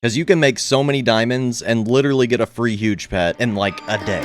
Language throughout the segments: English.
because you can make so many diamonds and literally get a free huge pet in like a day.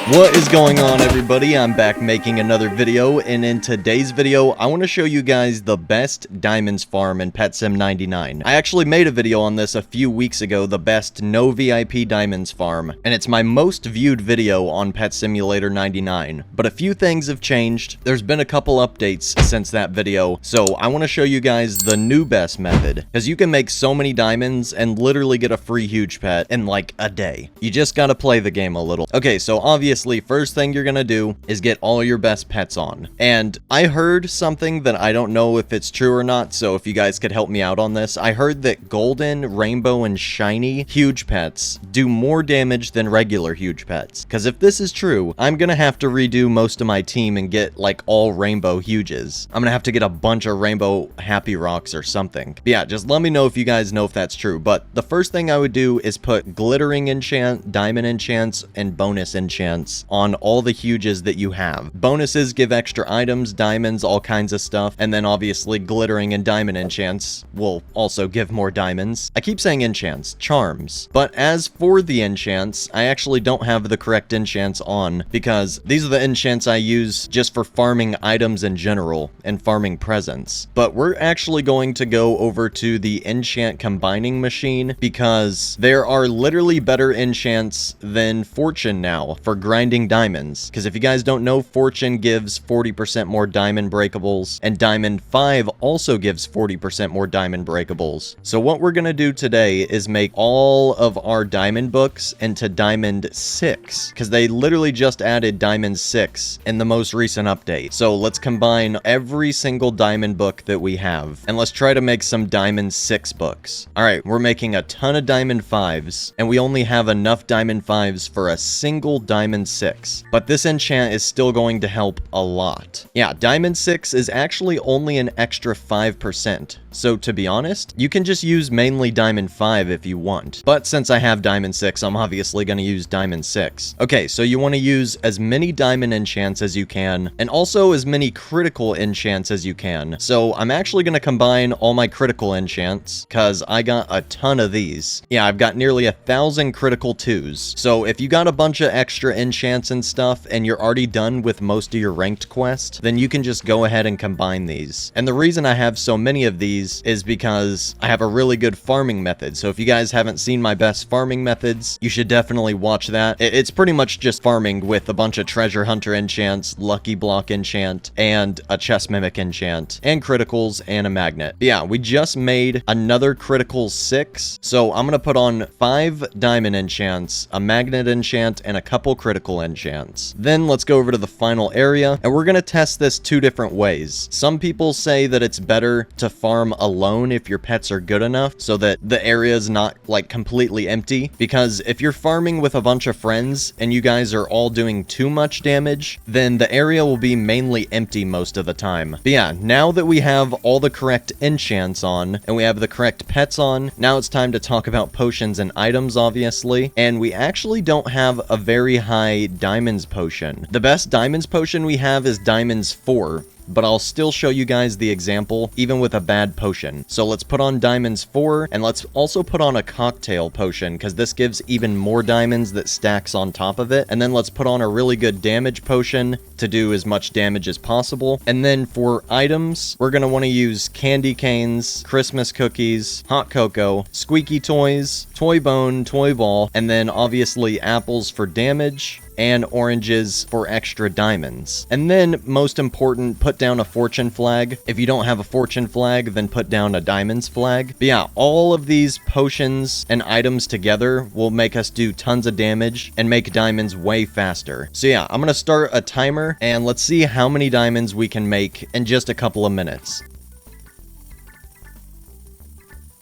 What is going on, everybody? I'm back making another video, and in today's video I want to show you guys the best diamonds farm in Pet Sim 99. I actually made a video on this a few weeks ago, the best no VIP diamonds farm, and it's my most viewed video on Pet Simulator 99. But a few things have changed. There's been a couple updates since that video, so I want to show you guys the new best method, because you can make so many diamonds and literally get a free huge pet in like a day. You just gotta play the game a little. Okay, so obviously first thing you're gonna do is get all your best pets on. And I heard something that I don't know if it's true or not, so if you guys could help me out on this. I heard that golden, rainbow, and shiny huge pets do more damage than regular huge pets. Because if this is true, I'm gonna have to redo most of my team and get like all rainbow huges. I'm gonna have to get a bunch of rainbow happy rocks or something. But yeah, just let me know if you guys know if that's true. But the first thing I would do is put glittering enchant, diamond enchants, and bonus enchants on all the huges that you have. Bonuses give extra items, diamonds, all kinds of stuff, and then obviously glittering and diamond enchants will also give more diamonds. I keep saying enchants, charms. But as for the enchants, I actually don't have the correct enchants on, because these are the enchants I use just for farming items in general and farming presents. But we're actually going to go over to the enchant combining machine, because there are literally better enchants than fortune now for grinding diamonds. Because if you guys don't know, fortune gives 40% more diamond breakables, and diamond 5 also gives 40% more diamond breakables. So what we're gonna do today is make all of our diamond books into diamond 6, because they literally just added diamond 6 in the most recent update. So let's combine every single diamond book that we have, and let's try to make some diamond 6 books. Alright, we're making a ton of diamond 5s, and we only have enough diamond 5s for a single diamond 6, but this enchant is still going to help a lot. Yeah, diamond 6 is actually only an extra 5%, so to be honest, you can just use mainly diamond 5 if you want, but since I have diamond 6, I'm obviously going to use diamond 6. Okay, so you want to use as many diamond enchants as you can, and also as many critical enchants as you can. So I'm actually going to combine all my critical enchants, because I got a ton of these. Yeah, I've got nearly 1,000 critical 2s, so if you got a bunch of extra enchants and stuff, and you're already done with most of your ranked quests, then you can just go ahead and combine these. And the reason I have so many of these is because I have a really good farming method. So if you guys haven't seen my best farming methods, you should definitely watch that. It's pretty much just farming with a bunch of treasure hunter enchants, lucky block enchant, and a chest mimic enchant, and criticals, and a magnet. But yeah, we just made another critical 6, so I'm gonna put on 5 diamond enchants, a magnet enchant, and a couple critical enchants. Then let's go over to the final area, and we're gonna test this 2 different ways. Some people say that it's better to farm alone if your pets are good enough, so that the area is not like completely empty, because if you're farming with a bunch of friends and you guys are all doing too much damage, then the area will be mainly empty most of the time. But yeah, now that we have all the correct enchants on, and we have the correct pets on, now it's time to talk about potions and items, obviously, and we actually don't have a very high diamonds potion. The best diamonds potion we have is diamonds 4, but I'll still show you guys the example even with a bad potion. So let's put on diamonds 4, and let's also put on a cocktail potion, because this gives even more diamonds that stacks on top of it. And then let's put on a really good damage potion to do as much damage as possible. And then for items, we're going to want to use candy canes, Christmas cookies, hot cocoa, squeaky toys, toy bone, toy ball, and then obviously apples for damage, and oranges for extra diamonds. And then, most important, put down a fortune flag. If you don't have a fortune flag, then put down a diamonds flag. But yeah, all of these potions and items together will make us do tons of damage and make diamonds way faster. So yeah, I'm gonna start a timer, and let's see how many diamonds we can make in just a couple of minutes.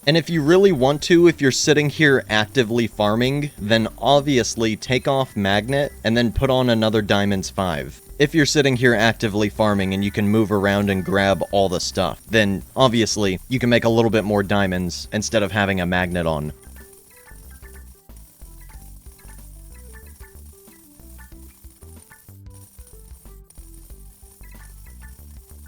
And if you really want to, if you're sitting here actively farming, then obviously take off magnet and then put on another diamonds 5. If you're sitting here actively farming and you can move around and grab all the stuff, then obviously you can make a little bit more diamonds instead of having a magnet on.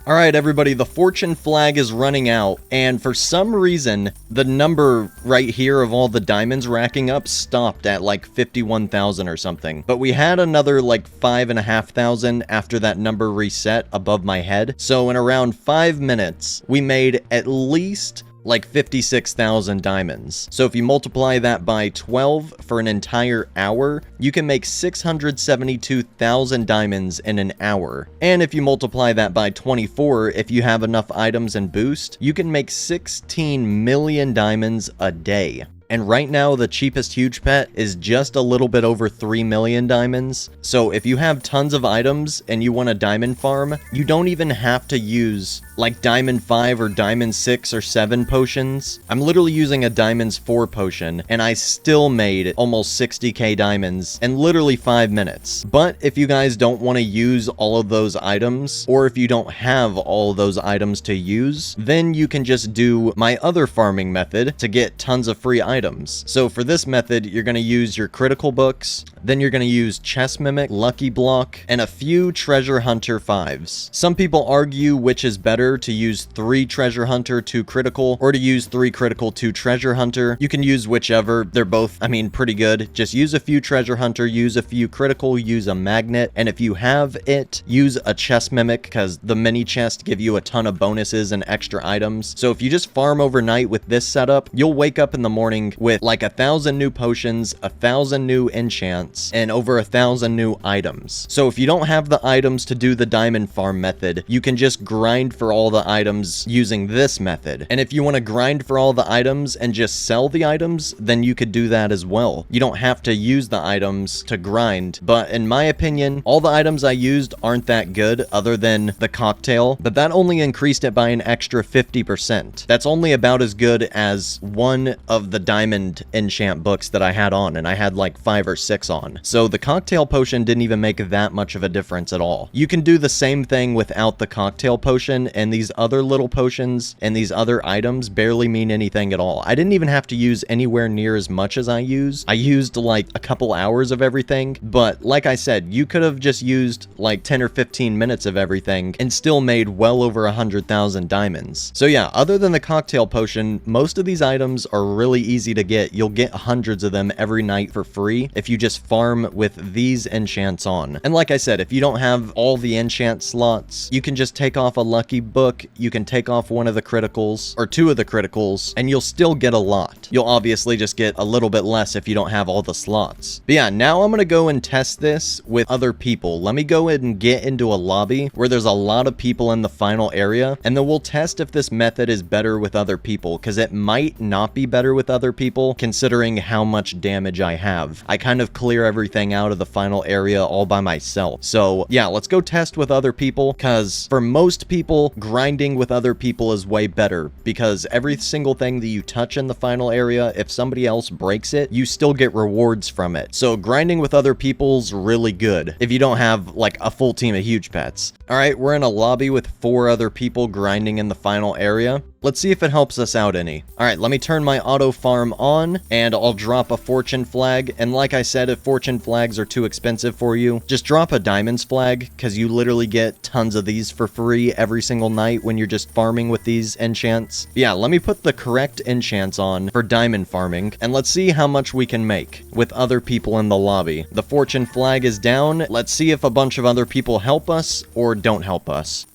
Alright everybody, the fortune flag is running out, and for some reason, the number right here of all the diamonds racking up stopped at like 51,000 or something. But we had another like 5,500 after that number reset above my head. So in around 5 minutes, we made at least like 56,000 diamonds. So if you multiply that by 12 for an entire hour, you can make 672,000 diamonds in an hour. And if you multiply that by 24, if you have enough items and boost, you can make 16 million diamonds a day. And right now, the cheapest huge pet is just a little bit over 3 million diamonds. So if you have tons of items and you want a diamond farm, you don't even have to use like diamond 5 or diamond 6 or 7 potions. I'm literally using a diamonds 4 potion, and I still made almost 60k diamonds in literally 5 minutes. But if you guys don't want to use all of those items, or if you don't have all of those items to use, then you can just do my other farming method to get tons of free items. So for this method, you're going to use your critical books, then you're going to use chest mimic, lucky block, and a few treasure hunter 5s. Some people argue which is better, to use 3 treasure hunter, 2 critical, or to use 3 critical, 2 treasure hunter. You can use whichever. They're both, I mean, pretty good. Just use a few treasure hunter, use a few critical, use a magnet, and if you have it, use a chest mimic, because the mini chest give you a ton of bonuses and extra items. So if you just farm overnight with this setup, you'll wake up in the morning with like 1,000 new potions, 1,000 new enchants, and over 1,000 new items. So if you don't have the items to do the diamond farm method, you can just grind for all the items using this method. And if you want to grind for all the items and just sell the items, then you could do that as well. You don't have to use the items to grind, but in my opinion, all the items I used aren't that good other than the cocktail, but that only increased it by an extra 50%. That's only about as good as one of the diamond enchant books that I had on, and I had like 5 or 6 on. So the cocktail potion didn't even make that much of a difference at all. You can do the same thing without the cocktail potion, and these other little potions and these other items barely mean anything at all. I didn't even have to use anywhere near as much as I used. I used like a couple hours of everything, but like I said, you could have just used like 10 or 15 minutes of everything and still made well over 100,000 diamonds. So yeah, other than the cocktail potion, most of these items are really easy to get. You'll get hundreds of them every night for free if you just farm with these enchants on. And like I said, if you don't have all the enchant slots, you can just take off a lucky book, you can take off one of the criticals or 2 of the criticals, and you'll still get a lot. You'll obviously just get a little bit less if you don't have all the slots. But yeah, now I'm gonna go and test this with other people. Let me go ahead and get into a lobby where there's a lot of people in the final area, and then we'll test if this method is better with other people, because it might not be better with other people considering how much damage I have. I kind of clear everything out of the final area all by myself. So yeah, let's go test with other people, because for most people, grinding with other people is way better, because every single thing that you touch in the final area, if somebody else breaks it, you still get rewards from it. So grinding with other people's really good if you don't have like a full team of huge pets. All right, we're in a lobby with 4 other people grinding in the final area. Let's see if it helps us out any. All right, let me turn my auto farm on, and I'll drop a fortune flag. And like I said, if fortune flags are too expensive for you, just drop a diamonds flag, because you literally get tons of these for free every single night when you're just farming with these enchants. Yeah, let me put the correct enchants on for diamond farming, and let's see how much we can make with other people in the lobby. The fortune flag is down. Let's see if a bunch of other people help us or don't help us.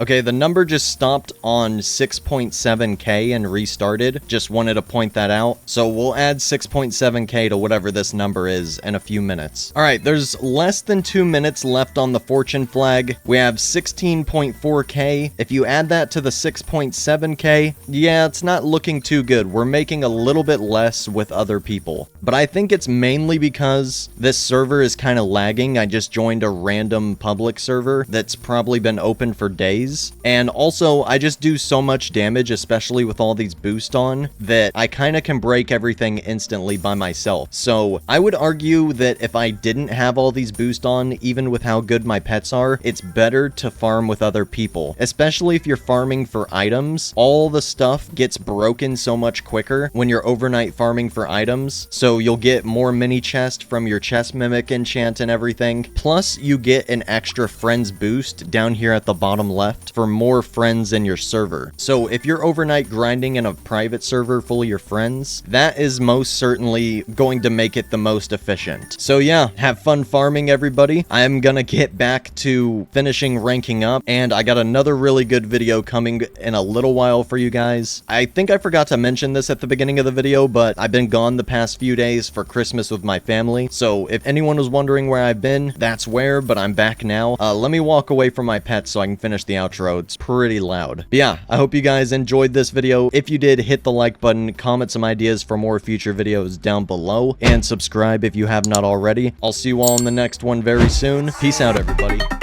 Okay, the number just stopped on 6.7k and restarted. Just wanted to point that out. So we'll add 6.7k to whatever this number is in a few minutes. All right, there's less than 2 minutes left on the fortune flag. We have 16.4k. If you add that to the 6.7k, yeah, it's not looking too good. We're making a little bit less with other people. But I think it's mainly because this server is kind of lagging. I just joined a random public server that's probably been open for days. days. And also, I just do so much damage, especially with all these boosts on, that I kind of can break everything instantly by myself. So I would argue that if I didn't have all these boosts on, even with how good my pets are, it's better to farm with other people. Especially if you're farming for items, all the stuff gets broken so much quicker when you're overnight farming for items. So you'll get more mini chest from your chest mimic enchant and everything. Plus, you get an extra friends boost down here at the bottom left for more friends in your server. So if you're overnight grinding in a private server full of your friends, that is most certainly going to make it the most efficient. So yeah, have fun farming, everybody. I am gonna get back to finishing ranking up, and I got another really good video coming in a little while for you guys. I think I forgot to mention this at the beginning of the video, but I've been gone the past few days for Christmas with my family. So if anyone was wondering where I've been, that's where, but I'm back now. Let me walk away from my pets so I can finish the outro. It's pretty loud. But yeah, I hope you guys enjoyed this video. If you did, hit the like button, comment some ideas for more future videos down below, and subscribe if you have not already. I'll see you all in the next one very soon. Peace out, everybody.